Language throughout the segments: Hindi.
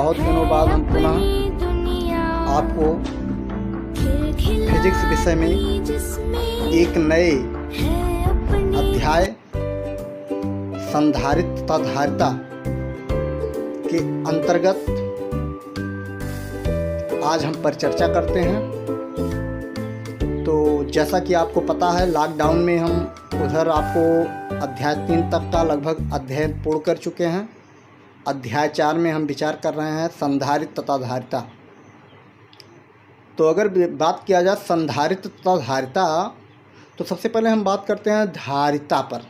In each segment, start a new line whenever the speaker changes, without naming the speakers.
बहुत दिनों बाद हम पुनः आपको फिजिक्स विषय में एक नए अध्याय संधारित्र तथा धारिता के अंतर्गत आज हम परिचर्चा करते हैं। तो जैसा कि आपको पता है, लॉकडाउन में हम उधर आपको अध्याय 3 तक का लगभग अध्ययन पूर्ण कर चुके हैं। अध्याय 4 में हम विचार कर रहे हैं संधारित्र तथा धारिता। तो अगर बात किया जाए संधारित्र तथा धारिता, तो सबसे पहले हम बात करते हैं धारिता पर।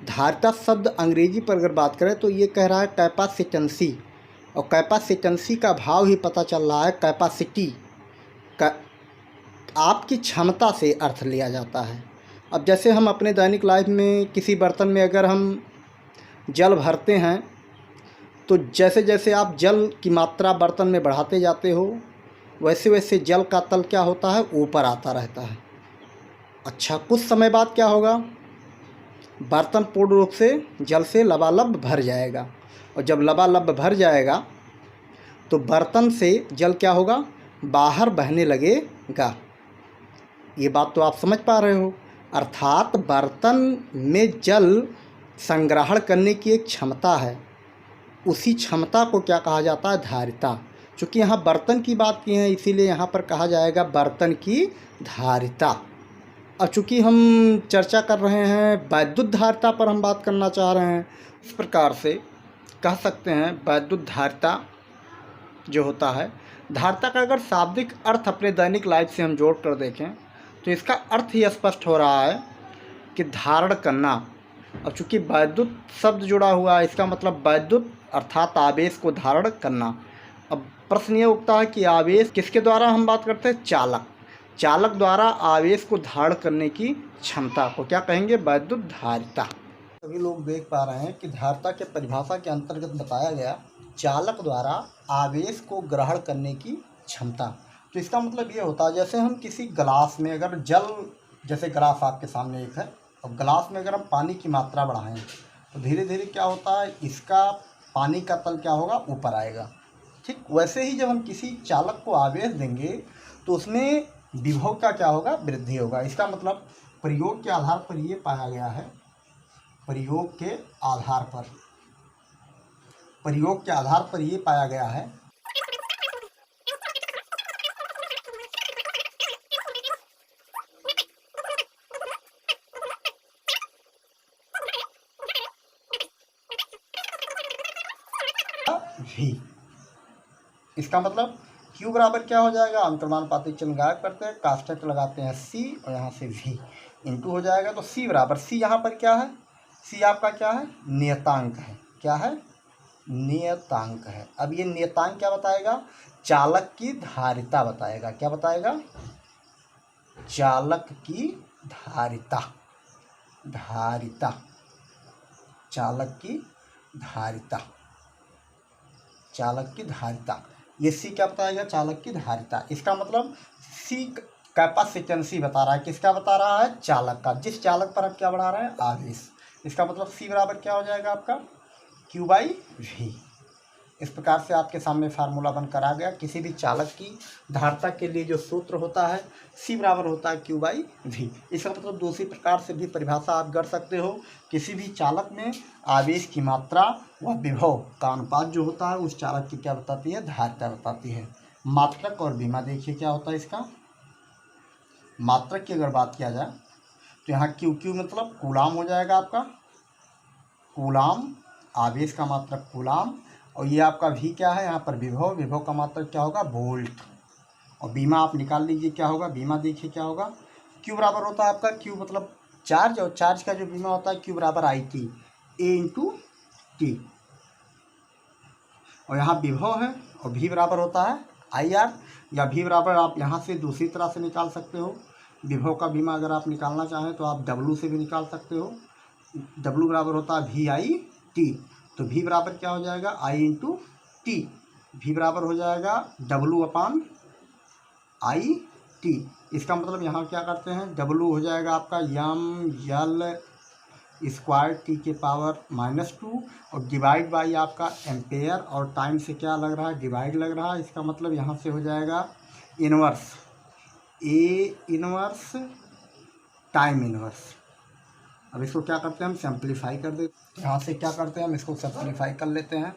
धारिता शब्द अंग्रेजी पर अगर बात करें तो ये कह रहा है कैपेसिटेंसी, और कैपेसिटेंसी का भाव ही पता चल रहा है कैपेसिटी का, आपकी क्षमता से अर्थ लिया जाता है। अब जैसे हम अपने दैनिक लाइफ में किसी बर्तन में अगर हम जल भरते हैं, तो जैसे जैसे आप जल की मात्रा बर्तन में बढ़ाते जाते हो, वैसे वैसे जल का तल क्या होता है, ऊपर आता रहता है। अच्छा, कुछ समय बाद क्या होगा, बर्तन पूर्ण रूप से जल से लबालब भर जाएगा, और जब लबालब भर जाएगा तो बर्तन से जल क्या होगा, बाहर बहने लगेगा। ये बात तो आप समझ पा रहे हो। अर्थात बर्तन में जल संग्रहण करने की एक क्षमता है, उसी क्षमता को क्या कहा जाता है, धारिता। चूँकि यहाँ बर्तन की बात की है, इसीलिए यहाँ पर कहा जाएगा बर्तन की धारिता। और चूँकि हम चर्चा कर रहे हैं वैद्युत धारिता पर, हम बात करना चाह रहे हैं, इस प्रकार से कह सकते हैं वैद्युत धारिता जो होता है, धारिता का अगर शाब्दिक अर्थ अपने दैनिक लाइफ से हम जोड़ कर देखें तो इसका अर्थ ही स्पष्ट हो रहा है कि धारण करना। अब चूँकि वैद्युत शब्द जुड़ा हुआ है, इसका मतलब वैद्युत अर्थात आवेश को धारण करना। अब प्रश्न ये उठता है कि आवेश किसके द्वारा हम बात करते हैं, चालक द्वारा आवेश को धारण करने की क्षमता को क्या कहेंगे, वैद्युत धारिता। सभी लोग देख पा रहे हैं कि धारिता के परिभाषा के अंतर्गत बताया गया चालक द्वारा आवेश को ग्रहण करने की क्षमता। तो इसका मतलब ये होता है, जैसे हम किसी गिलास में अगर जल, जैसे गिलास आपके सामने एक है, और गिलास में अगर हम पानी की मात्रा बढ़ाएं तो धीरे धीरे क्या होता है, इसका पानी का तल क्या होगा, ऊपर आएगा। ठीक वैसे ही जब हम किसी चालक को आवेश देंगे तो उसमें विभव का क्या होगा, वृद्धि होगा। इसका मतलब प्रयोग के आधार पर ये पाया गया है, प्रयोग के आधार पर ये पाया गया है भी। इसका मतलब Q बराबर क्या हो जाएगा, अंतर्मानुपातिक चिन्ह गायब करते हैं, कांस्टेंट लगाते हैं C, और यहाँ से V इंटू हो जाएगा। तो C बराबर, C यहाँ पर क्या है, C आपका क्या है, नियतांक है। क्या है, नियतांक है। अब ये नियतांक क्या बताएगा, चालक की धारिता बताएगा। क्या बताएगा, चालक की धारिता, चालक की धारिता। ये C क्या बताएगा, चालक की धारिता। इसका मतलब C कैपेसिटेंसी बता रहा है, किसका बता रहा है, चालक का, जिस चालक पर हम क्या बढ़ा रहे हैं, आवेश। इसका मतलब C बराबर क्या हो जाएगा आपका, Q/V। इस प्रकार से आपके सामने फार्मूला बनकर आ गया। किसी भी चालक की धारिता के लिए जो सूत्र होता है, C बराबर होता है Q/V। इसका मतलब दूसरी प्रकार से भी परिभाषा आप कर सकते हो, किसी भी चालक में आवेश की मात्रा व विभव का अनुपात जो होता है, उस चालक की क्या बताती है, धारिता बताती है। मात्रक और विमा देखिए क्या होता है इसका। मात्रक की अगर बात किया जाए तो यहाँ Q मतलब कूलाम हो जाएगा आपका, कूलाम, आवेश का मात्रक कूलाम, और ये आपका V क्या है, यहाँ पर विभव का मात्रक क्या होगा, वोल्ट, और बीमा आप निकाल लीजिए क्या होगा, बीमा देखिए क्या होगा, Q बराबर होता है आपका, Q मतलब चार्ज, और चार्ज का जो बीमा होता है Q बराबर IT, A इंटू T, और यहाँ विभव है, और V बराबर होता है IR, या V बराबर आप यहाँ से दूसरी तरह से निकाल सकते हो। विभव का बीमा अगर आप निकालना चाहें तो आप W से भी निकाल सकते हो। W बराबर होता है VIT, तो V बराबर क्या हो जाएगा, I इंटू T, V बराबर हो जाएगा W/IT। इसका मतलब यहाँ क्या करते हैं, W हो जाएगा आपका ML स्क्वायर टी के पावर -2 और डिवाइड बाई आपका एम्पेयर, और टाइम से क्या लग रहा है, डिवाइड लग रहा है। इसका मतलब यहाँ से हो जाएगा inverse, A inverse time inverse. अब इसको क्या करते हैं हम, सिंप्लीफाई कर देते हैं। यहाँ से क्या करते हैं हम, इसको सिंप्लीफाई कर लेते हैं।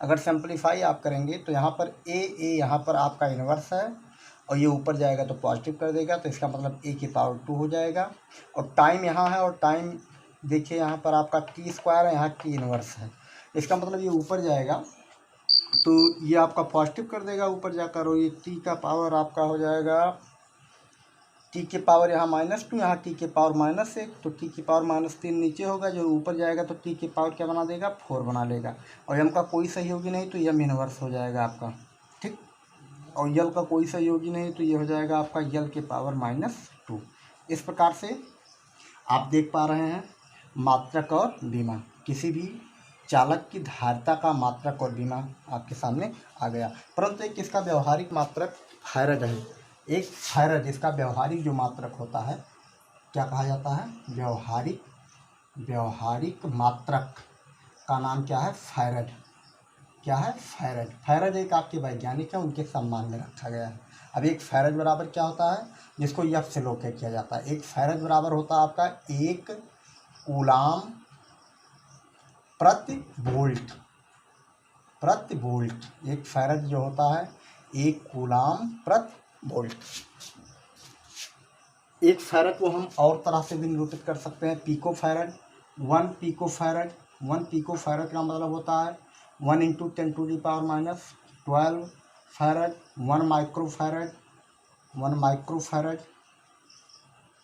अगर सिंप्लीफाई आप करेंगे तो यहाँ पर ए यहाँ पर आपका इन्वर्स है और ये ऊपर जाएगा तो पॉजिटिव कर देगा, तो इसका मतलब ए की पावर 2 हो जाएगा। और टाइम यहाँ है, और टाइम देखिए यहाँ पर आपका टी स्क्वायर है, यहाँ टी इन्वर्स है। इसका मतलब ये ऊपर जाएगा तो ये आपका पॉजिटिव कर देगा ऊपर जाकर, और ये टी का पावर आपका हो जाएगा टी के पावर यहाँ -2, यहाँ टी के पावर -1, तो टी की पावर -3 नीचे होगा, जो ऊपर जाएगा तो टी की पावर क्या बना देगा, 4 बना लेगा। और यम का कोई सहयोगी नहीं तो यम इनवर्स हो जाएगा आपका, ठीक। और यल का कोई सहयोगी नहीं तो ये हो जाएगा आपका यल के पावर -2। इस प्रकार से आप देख पा रहे हैं मात्रक और बीमा, किसी भी चालक की धारिता का मात्रक और बीमा आपके सामने आ गया। परंतु एक इसका व्यवहारिक मात्रक फायरज है। एक फायरज इसका व्यवहारिक जो मात्रक होता है क्या कहा जाता है, व्यवहारिक मात्रक का नाम क्या है, फायरज। क्या है, फायरज। फायरज एक आपके वैज्ञानिक है, उनके सम्मान में रखा गया है। अब एक फायरज बराबर क्या होता है, जिसको एफ से लोकेट किया जाता है। एक फायरज बराबर होता है आपका 1 कूलाम प्रति वोल्ट। एक फायरज जो होता है 1 कूलाम प्रति वोल्ट। एक फायरज को हम और तरह से भी निरूपित कर सकते हैं, पिको फायरज। 1 पिको फायरज का मतलब होता है 1 × 10⁻⁻12 फायरज। 1 माइक्रो फायरज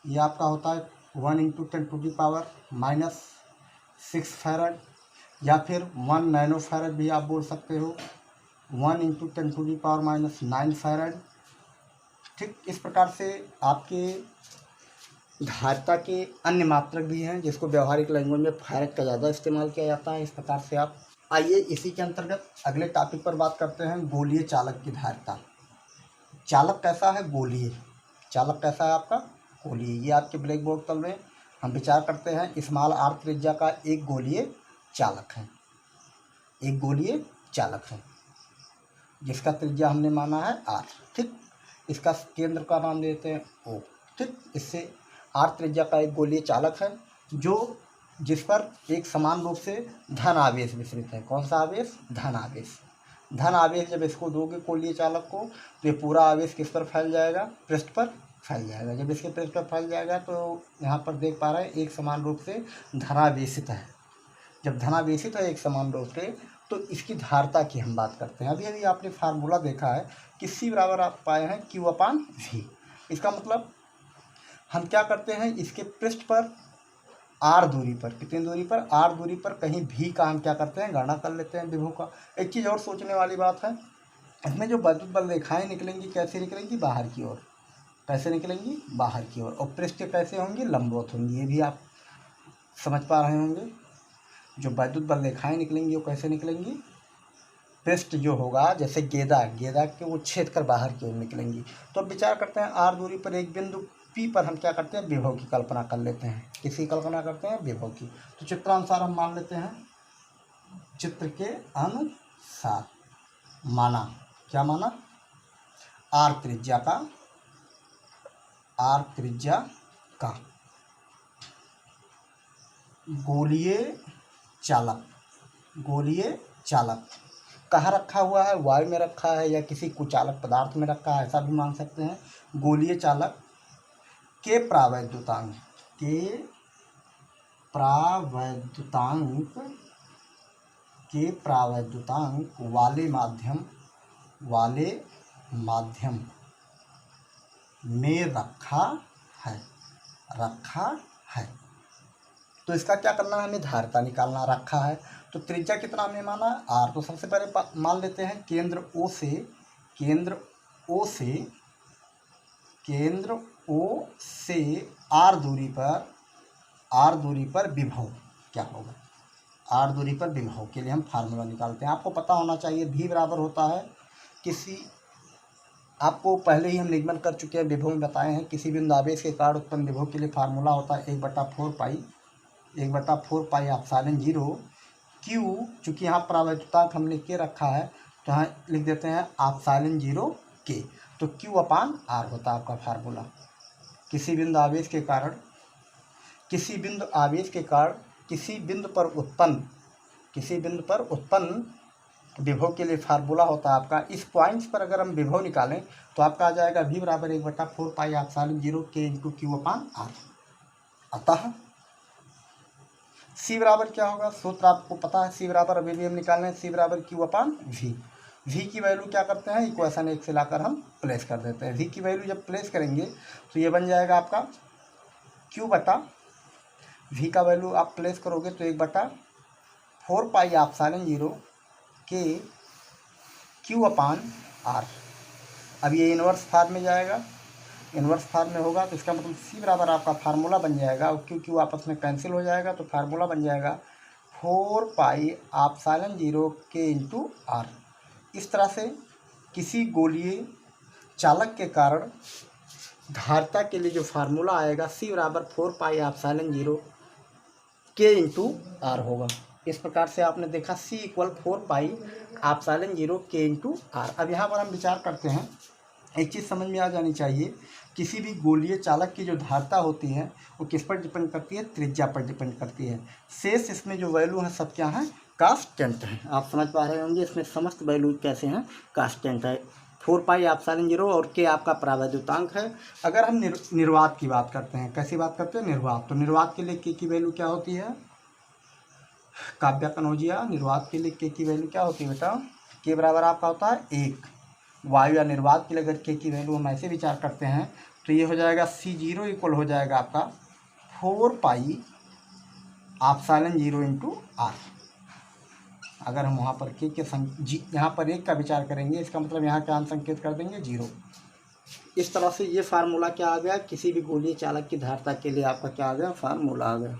ये आपका होता है 1 × 10⁻⁻6 फायरज, या फिर 1 नैनो फायरज भी आप बोल सकते हो, 1 × 10⁻⁹ फायरज, ठीक। इस प्रकार से आपके धारिता के अन्य मात्रक भी हैं, जिसको व्यवहारिक लैंग्वेज में फायरज का ज़्यादा इस्तेमाल किया जाता है। इस प्रकार से आप आइए इसी के अंतर्गत अगले टॉपिक पर बात करते हैं, गोलीय चालक की धारिता। चालक कैसा है, गोलीय। चालक कैसा है आपका, गोलीय। ये आपके ब्लैक बोर्ड तल में हम विचार करते हैं, स्मॉल r त्रिज्या का एक गोलीय चालक है, जिसका त्रिज्या हमने माना है r, ठीक। इसका केंद्र का नाम देते हैं O, ठीक। इससे r त्रिज्या का एक गोलीय चालक है जिस पर एक समान रूप से धन आवेश विसरित है। कौन सा आवेश, धन आवेश। जब इसको दोगे गोलीय चालक को तो ये पूरा आवेश किस पर फैल जाएगा, पृष्ठ पर फैल जाएगा। जब इसके पृष्ठ पर फैल जाएगा तो यहाँ पर देख पा रहे हैं एक समान रूप से धनावेशित है। जब धनावेशित है एक समान रूप से, तो इसकी धारिता की हम बात करते हैं। अभी आपने फार्मूला देखा है कि C बराबर आप पाए हैं Q/V। इसका मतलब हम क्या करते हैं, इसके पृष्ठ पर R दूरी पर, कितनी दूरी पर, R दूरी पर कहीं V का हम क्या करते हैं, गणना कर लेते हैं विभव का। एक चीज़ और सोचने वाली बात है, इसमें जो विद्युत बल रेखाएँ निकलेंगी कैसे निकलेंगी, बाहर की ओर। कैसे निकलेंगी, बाहर की ओर। और पृष्ठ कैसे होंगी, लंबवत होंगी। ये भी आप समझ पा रहे होंगे। जो विद्युत बल रेखाएँ निकलेंगी वो कैसे निकलेंगी, पृष्ठ जो होगा जैसे गेंदा के वो छेद कर बाहर की ओर निकलेंगी। तो अब विचार करते हैं R दूरी पर एक बिंदु P पर हम क्या करते हैं, विभव की कल्पना कर लेते हैं। किसकी कल्पना करते हैं, विभव की। तो चित्रानुसार हम मान लेते हैं, चित्र के अनुसार माना, क्या माना, R त्रिज्या का गोलीय चालक कहाँ रखा हुआ है, वायु में रखा है या किसी कुचालक पदार्थ में रखा है, ऐसा भी मान सकते हैं। गोलीय चालक के प्रावैद्युतांक वाले माध्यम में रखा है। तो इसका क्या करना है, हमें धारिता निकालना। रखा है तो त्रिज्या कितना हमने माना, R। तो सबसे पहले मान लेते हैं केंद्र O से R दूरी पर विभव क्या होगा। R दूरी पर विभव के लिए हम फार्मूला निकालते हैं। आपको पता होना चाहिए V बराबर होता है आपको पहले ही हम निगमन कर चुके हैं, विभव में बताए हैं, किसी बिंदु आवेश के कारण उत्पन्न विभव के लिए फार्मूला होता है 1/4 पाई 1/4 पाई एप्सिलॉन 0 क्यू, चूँकि यहाँ प्रावैधतांक हम लिख के रखा है तो यहाँ लिख देते हैं एप्सिलॉन 0 के, तो Q/R होता है आपका फार्मूला। किसी बिंदु आवेश के कारण किसी बिंदु पर उत्पन्न विभव के लिए फार्मूला होता है आपका। इस पॉइंट्स पर अगर हम विभव निकालें तो आपका आ जाएगा V बराबर 1/4 पाई एप्सिलॉन 0 के इंटू Q/R। अतः C बराबर क्या होगा, सूत्र आपको पता है, C बराबर अभी भी हम निकाल रहे हैं, C बराबर Q/V। V की वैल्यू क्या करते हैं, इक्वेशन 1 से लाकर हम प्लेस कर देते हैं। V की वैल्यू जब प्लेस करेंगे तो ये बन जाएगा आपका Q/V का वैल्यू आप प्लेस करोगे तो 1/4 पाई एप्सिलॉन 0 के Q/R। अब ये इन्वर्स फॉर्म में जाएगा, इन्वर्स फॉर्म में होगा तो इसका मतलब C बराबर आपका फार्मूला बन जाएगा, और Q आपस में कैंसिल हो जाएगा तो फार्मूला बन जाएगा 4 पाई एप्सिलॉन 0 के इंटू R। इस तरह से किसी गोलीय चालक के कारण धारिता के लिए जो फार्मूला आएगा C बराबर 4 पाई एप्सिलॉन 0 के इंटू R होगा। इस प्रकार से आपने देखा C = 4 पाई एप्सिलॉन 0 के इंटू R। अब यहाँ पर हम विचार करते हैं, एक चीज़ समझ में आ जानी चाहिए, किसी भी गोलीय चालक की जो धारिता होती है वो किस पर डिपेंड करती है, त्रिज्या पर डिपेंड करती है। शेष इसमें जो वैल्यू है सब क्या है, कांस्टेंट है। आप समझ पा रहे होंगे इसमें समस्त वैल्यू कैसे हैं, कांस्टेंट है। 4 पाई एप्सिलॉन 0 और के आपका प्रावैधतांक है। अगर हम निर्वात की बात करते हैं, कैसी बात करते हैं, निर्वात, तो निर्वात के लिए के की वैल्यू क्या होती है, काव्या कनौजिया, निर्वात के लिए के की वैल्यू क्या होती है बेटा, के बराबर आपका होता है 1। वायु या निर्वात के लिए अगर के की वैल्यू हम ऐसे विचार करते हैं तो ये हो जाएगा C0 इक्वल हो जाएगा आपका 4 पाई एप्सिलॉन 0 इंटू R। अगर हम वहाँ पर के यहाँ पर 1 का विचार करेंगे, इसका मतलब यहाँ क्या हम संकेत कर देंगे, 0। इस तरह से ये फार्मूला क्या आ गया, किसी भी गोलीय चालक की धारिता के लिए आपका क्या आ गया, फार्मूला आ गया।